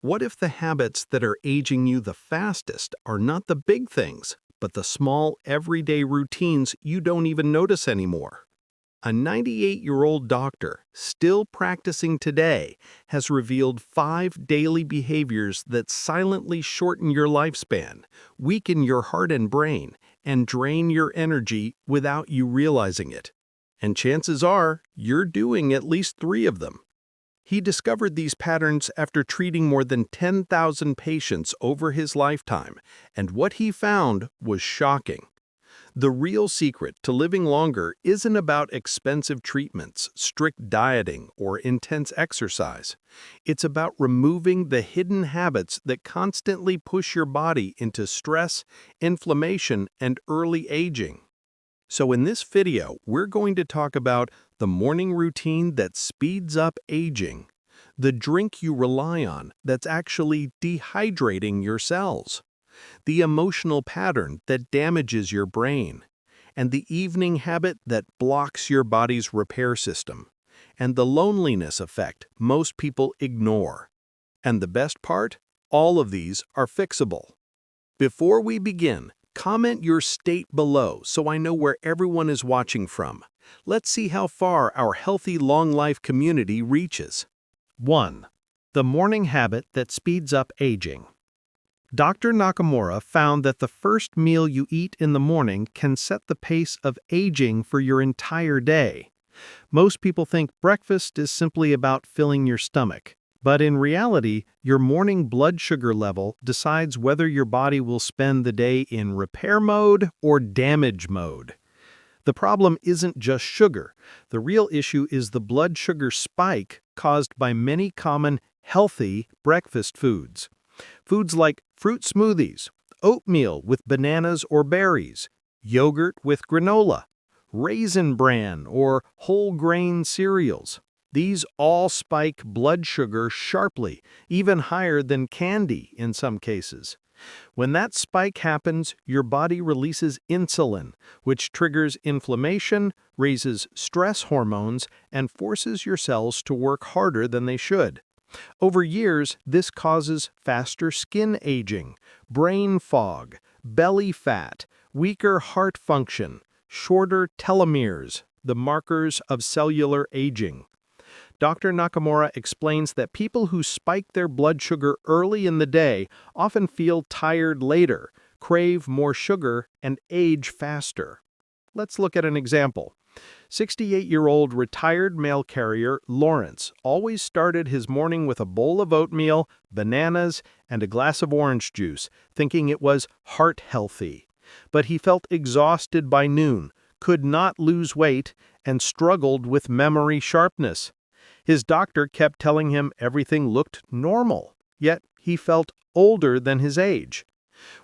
What if the habits that are aging you the fastest are not the big things, but the small, everyday routines you don't even notice anymore? A 98-year-old doctor, still practicing today, has revealed 5 daily behaviors that silently shorten your lifespan, weaken your heart and brain, and drain your energy without you realizing it. And chances are, you're doing at least 3 of them. He discovered these patterns after treating more than 10,000 patients over his lifetime, and what he found was shocking. The real secret to living longer isn't about expensive treatments, strict dieting, or intense exercise. It's about removing the hidden habits that constantly push your body into stress, inflammation, and early aging. So in this video, we're going to talk about the morning routine that speeds up aging, the drink you rely on that's actually dehydrating your cells, the emotional pattern that damages your brain, and the evening habit that blocks your body's repair system, and the loneliness effect most people ignore. And the best part? All of these are fixable. Before we begin, comment your state below so I know where everyone is watching from. Let's see how far our healthy long life community reaches. 1. The morning habit that speeds up aging. Dr. Nakamura found that the first meal you eat in the morning can set the pace of aging for your entire day. Most people think breakfast is simply about filling your stomach. But in reality, your morning blood sugar level decides whether your body will spend the day in repair mode or damage mode. The problem isn't just sugar. The real issue is the blood sugar spike caused by many common healthy breakfast foods. Foods like fruit smoothies, oatmeal with bananas or berries, yogurt with granola, Raisin Bran or whole grain cereals. These all spike blood sugar sharply, even higher than candy in some cases. When that spike happens, your body releases insulin, which triggers inflammation, raises stress hormones, and forces your cells to work harder than they should. Over years, this causes faster skin aging, brain fog, belly fat, weaker heart function, shorter telomeres, the markers of cellular aging. Dr. Nakamura explains that people who spike their blood sugar early in the day often feel tired later, crave more sugar, and age faster. Let's look at an example. 68-year-old retired mail carrier Lawrence always started his morning with a bowl of oatmeal, bananas, and a glass of orange juice, thinking it was heart healthy. But he felt exhausted by noon, could not lose weight, and struggled with memory sharpness. His doctor kept telling him everything looked normal, yet he felt older than his age.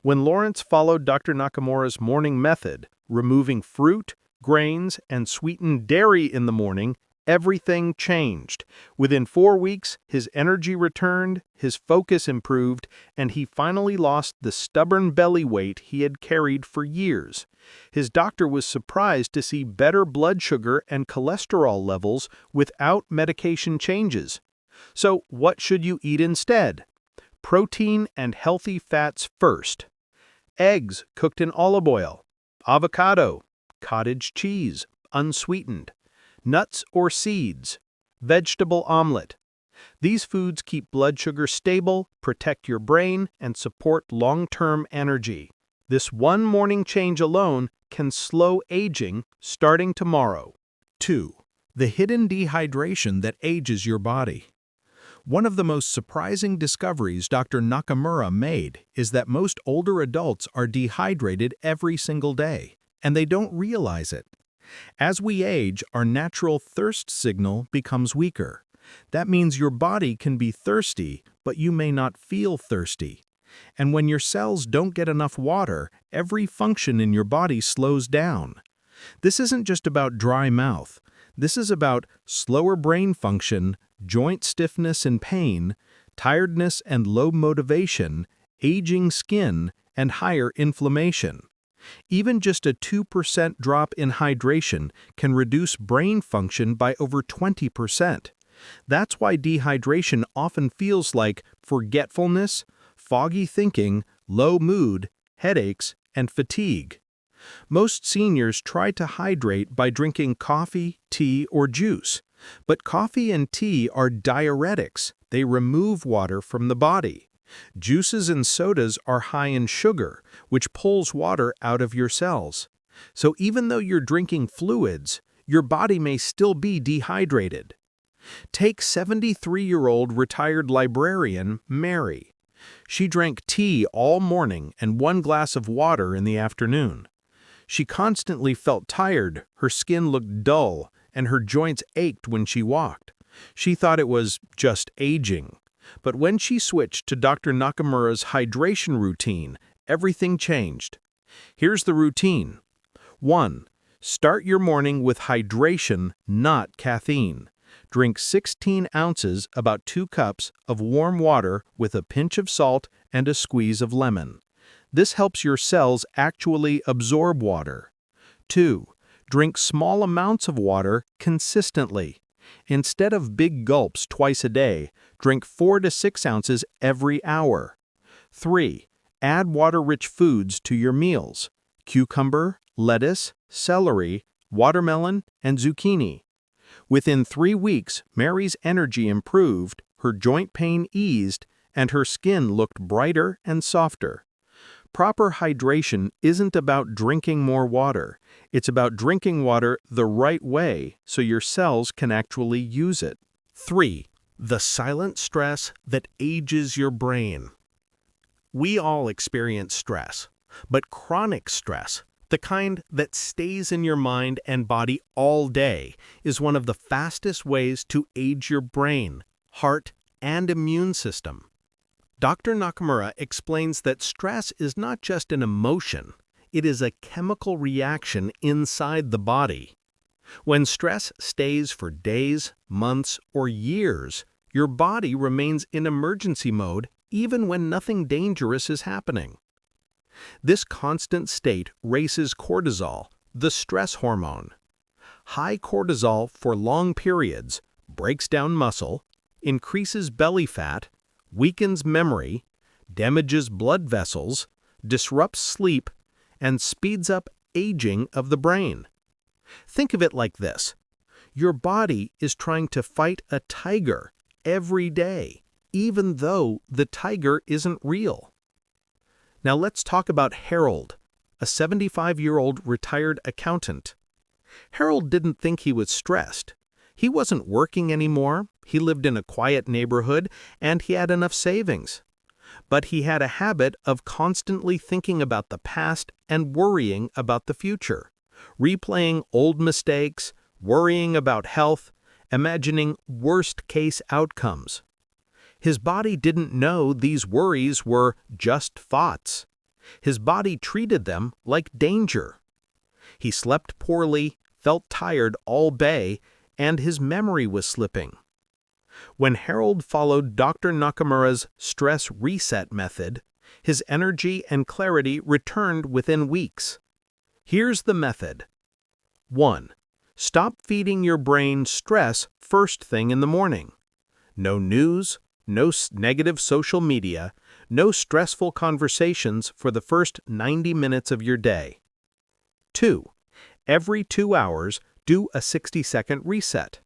When Lawrence followed Dr. Nakamura's morning method, removing fruit, grains, and sweetened dairy in the morning, everything changed. Within 4 weeks, his energy returned, his focus improved, and he finally lost the stubborn belly weight he had carried for years. His doctor was surprised to see better blood sugar and cholesterol levels without medication changes. So, what should you eat instead? Protein and healthy fats first. Eggs cooked in olive oil, avocado, cottage cheese, unsweetened, nuts or seeds, vegetable omelet. These foods keep blood sugar stable, protect your brain, and support long-term energy. This one morning change alone can slow aging starting tomorrow. 2. The hidden dehydration that ages your body. One of the most surprising discoveries Dr. Nakamura made is that most older adults are dehydrated every single day, and they don't realize it. As we age, our natural thirst signal becomes weaker. That means your body can be thirsty, but you may not feel thirsty. And when your cells don't get enough water, every function in your body slows down. This isn't just about dry mouth. This is about slower brain function, joint stiffness and pain, tiredness and low motivation, aging skin, and higher inflammation. Even just a 2% drop in hydration can reduce brain function by over 20%. That's why dehydration often feels like forgetfulness, foggy thinking, low mood, headaches, and fatigue. Most seniors try to hydrate by drinking coffee, tea, or juice. But coffee and tea are diuretics. They remove water from the body. Juices and sodas are high in sugar, which pulls water out of your cells. So even though you're drinking fluids, your body may still be dehydrated. Take 73-year-old retired librarian Mary. She drank tea all morning and 1 glass of water in the afternoon. She constantly felt tired, her skin looked dull, and her joints ached when she walked. She thought it was just aging. But when she switched to Dr. Nakamura's hydration routine, everything changed. Here's the routine. 1. Start your morning with hydration, not caffeine. Drink 16 ounces, about 2 cups, of warm water with a pinch of salt and a squeeze of lemon. This helps your cells actually absorb water. 2. Drink small amounts of water consistently. Instead of big gulps twice a day, drink 4 to 6 ounces every hour. 3. Add water-rich foods to your meals: cucumber, lettuce, celery, watermelon, and zucchini. Within 3 weeks, Mary's energy improved, her joint pain eased, and her skin looked brighter and softer. Proper hydration isn't about drinking more water. It's about drinking water the right way so your cells can actually use it. 3. The silent stress that ages your brain. We all experience stress, but chronic stress, the kind that stays in your mind and body all day, is one of the fastest ways to age your brain, heart, and immune system. Dr. Nakamura explains that stress is not just an emotion, it is a chemical reaction inside the body. When stress stays for days, months, or years, your body remains in emergency mode even when nothing dangerous is happening. This constant state raises cortisol, the stress hormone. High cortisol for long periods breaks down muscle, increases belly fat, weakens memory, damages blood vessels, disrupts sleep, and speeds up aging of the brain. Think of it like this. Your body is trying to fight a tiger every day, even though the tiger isn't real. Now let's talk about Harold, a 75-year-old retired accountant. Harold didn't think he was stressed. He wasn't working anymore, he lived in a quiet neighborhood, and he had enough savings. But he had a habit of constantly thinking about the past and worrying about the future, replaying old mistakes, worrying about health, imagining worst-case outcomes. His body didn't know these worries were just thoughts. His body treated them like danger. He slept poorly, felt tired all day, and his memory was slipping. When Harold followed Dr. Nakamura's stress reset method, his energy and clarity returned within weeks. Here's the method. 1. Stop feeding your brain stress first thing in the morning. No news, no negative social media, no stressful conversations for the first 90 minutes of your day. 2. Every 2 hours, do a 60-second reset.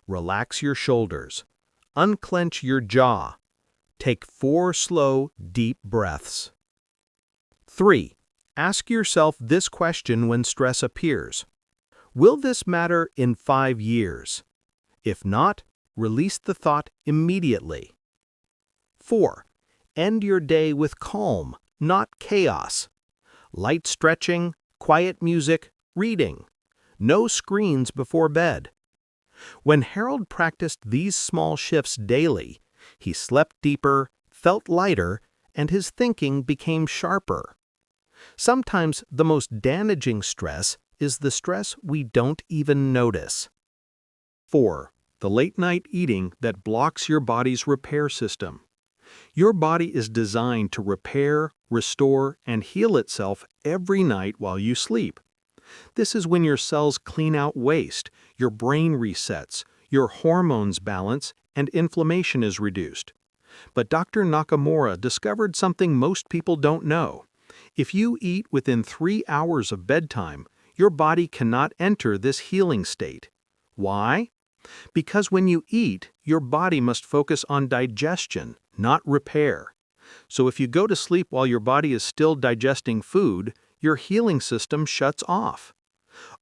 Relax your shoulders. Unclench your jaw. Take 4 slow, deep breaths. 3. Ask yourself this question when stress appears. Will this matter in 5 years? If not, release the thought immediately. 4. End your day with calm, not chaos. Light stretching, quiet music, reading. No screens before bed. When Harold practiced these small shifts daily, he slept deeper, felt lighter, and his thinking became sharper. Sometimes the most damaging stress is the stress we don't even notice. 4. The late-night eating that blocks your body's repair system. Your body is designed to repair, restore, and heal itself every night while you sleep. This is when your cells clean out waste, your brain resets, your hormones balance, and inflammation is reduced. But Dr. Nakamura discovered something most people don't know. If you eat within 3 hours of bedtime, your body cannot enter this healing state. Why? Because when you eat, your body must focus on digestion, not repair. So if you go to sleep while your body is still digesting food, your healing system shuts off.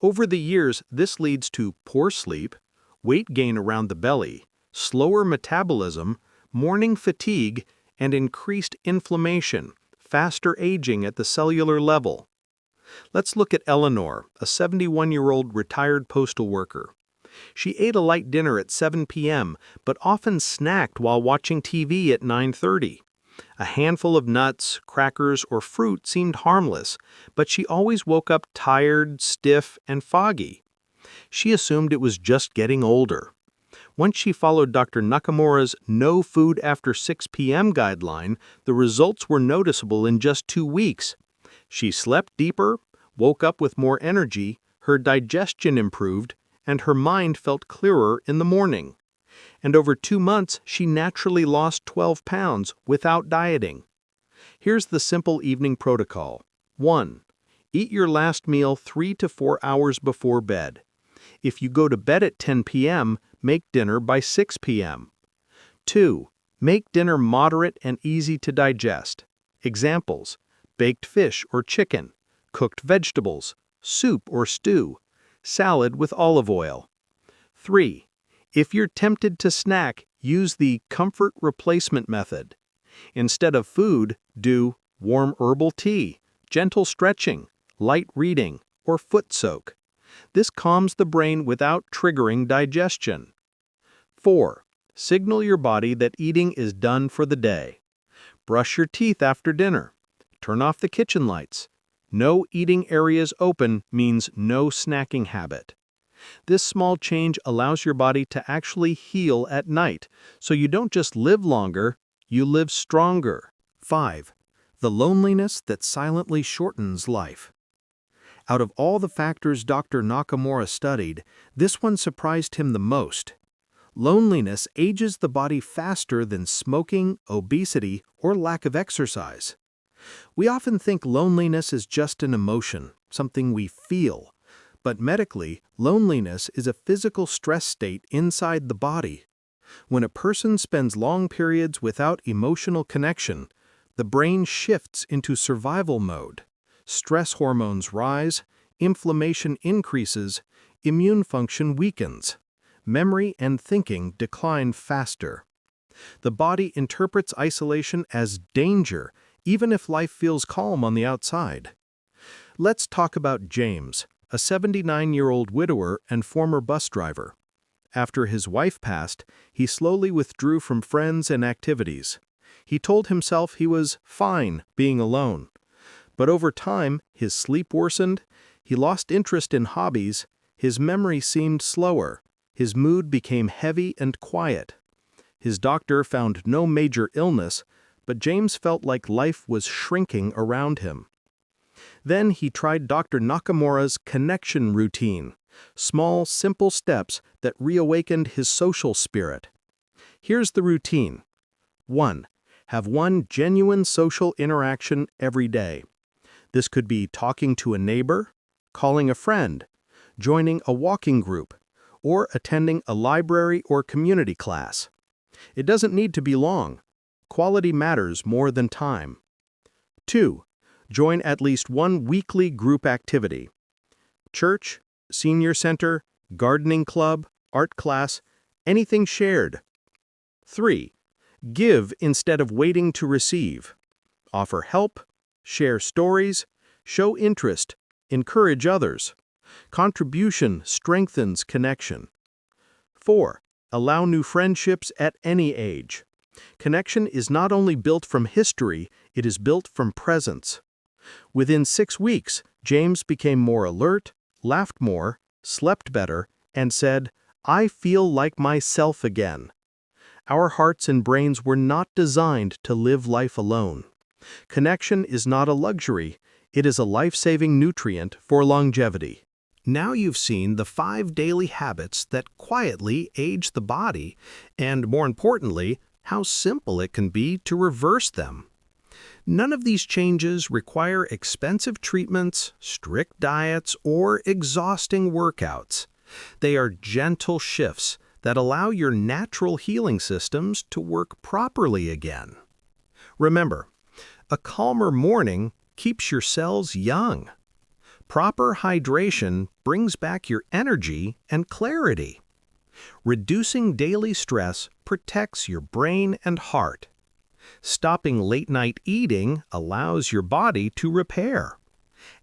Over the years, this leads to poor sleep, weight gain around the belly, slower metabolism, morning fatigue, and increased inflammation, faster aging at the cellular level. Let's look at Eleanor, a 71-year-old retired postal worker. She ate a light dinner at 7 p.m., but often snacked while watching TV at 9:30. A handful of nuts, crackers, or fruit seemed harmless, but she always woke up tired, stiff, and foggy. She assumed it was just getting older. Once she followed Dr. Nakamura's no food after 6 p.m. guideline, the results were noticeable in just 2 weeks. She slept deeper, woke up with more energy, her digestion improved, and her mind felt clearer in the morning. And over 2 months, she naturally lost 12 pounds without dieting. Here's the simple evening protocol. 1. Eat your last meal 3 to 4 hours before bed. If you go to bed at 10 p.m., make dinner by 6 p.m. 2. Make dinner moderate and easy to digest. Examples: baked fish or chicken, cooked vegetables, soup or stew, salad with olive oil. 3. If you're tempted to snack, use the comfort replacement method. Instead of food, do warm herbal tea, gentle stretching, light reading, or foot soak. This calms the brain without triggering digestion. 4. Signal your body that eating is done for the day. Brush your teeth after dinner. Turn off the kitchen lights. No eating areas open means no snacking habit. This small change allows your body to actually heal at night, so you don't just live longer, you live stronger. 5. The loneliness that silently shortens life. Out of all the factors Dr. Nakamura studied, this one surprised him the most. Loneliness ages the body faster than smoking, obesity, or lack of exercise. We often think loneliness is just an emotion, something we feel. But medically, loneliness is a physical stress state inside the body. When a person spends long periods without emotional connection, the brain shifts into survival mode. Stress hormones rise, inflammation increases, immune function weakens. Memory and thinking decline faster. The body interprets isolation as danger, even if life feels calm on the outside. Let's talk about James, a 79-year-old widower and former bus driver. After his wife passed, he slowly withdrew from friends and activities. He told himself he was fine being alone. But over time, his sleep worsened, he lost interest in hobbies, his memory seemed slower, his mood became heavy and quiet. His doctor found no major illness, but James felt like life was shrinking around him. Then he tried Dr. Nakamura's connection routine, small, simple steps that reawakened his social spirit. Here's the routine. 1. Have one genuine social interaction every day. This could be talking to a neighbor, calling a friend, joining a walking group, or attending a library or community class. It doesn't need to be long. Quality matters more than time. 2. Join at least one weekly group activity. Church, senior center, gardening club, art class, anything shared. 3. Give instead of waiting to receive. Offer help, share stories, show interest, encourage others. Contribution strengthens connection. 4. Allow new friendships at any age. Connection is not only built from history, it is built from presence. Within 6 weeks, James became more alert, laughed more, slept better, and said, "I feel like myself again." Our hearts and brains were not designed to live life alone. Connection is not a luxury, it is a life-saving nutrient for longevity. Now you've seen the 5 daily habits that quietly age the body and, more importantly, how simple it can be to reverse them. None of these changes require expensive treatments, strict diets, or exhausting workouts. They are gentle shifts that allow your natural healing systems to work properly again. Remember, a calmer morning keeps your cells young. Proper hydration brings back your energy and clarity. Reducing daily stress protects your brain and heart. Stopping late-night eating allows your body to repair.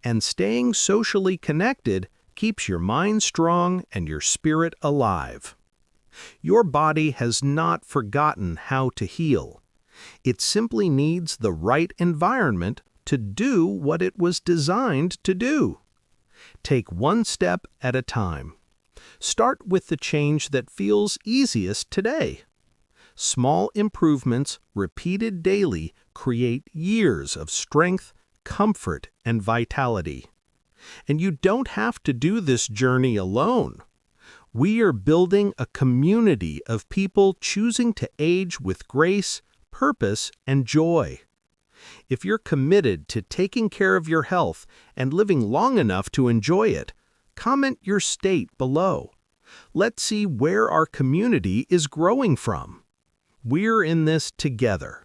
And staying socially connected keeps your mind strong and your spirit alive. Your body has not forgotten how to heal. It simply needs the right environment to do what it was designed to do. Take one step at a time. Start with the change that feels easiest today. Small improvements repeated daily create years of strength, comfort, and vitality. And you don't have to do this journey alone. We are building a community of people choosing to age with grace, purpose, and joy. If you're committed to taking care of your health and living long enough to enjoy it, comment your state below. Let's see where our community is growing from. We're in this together.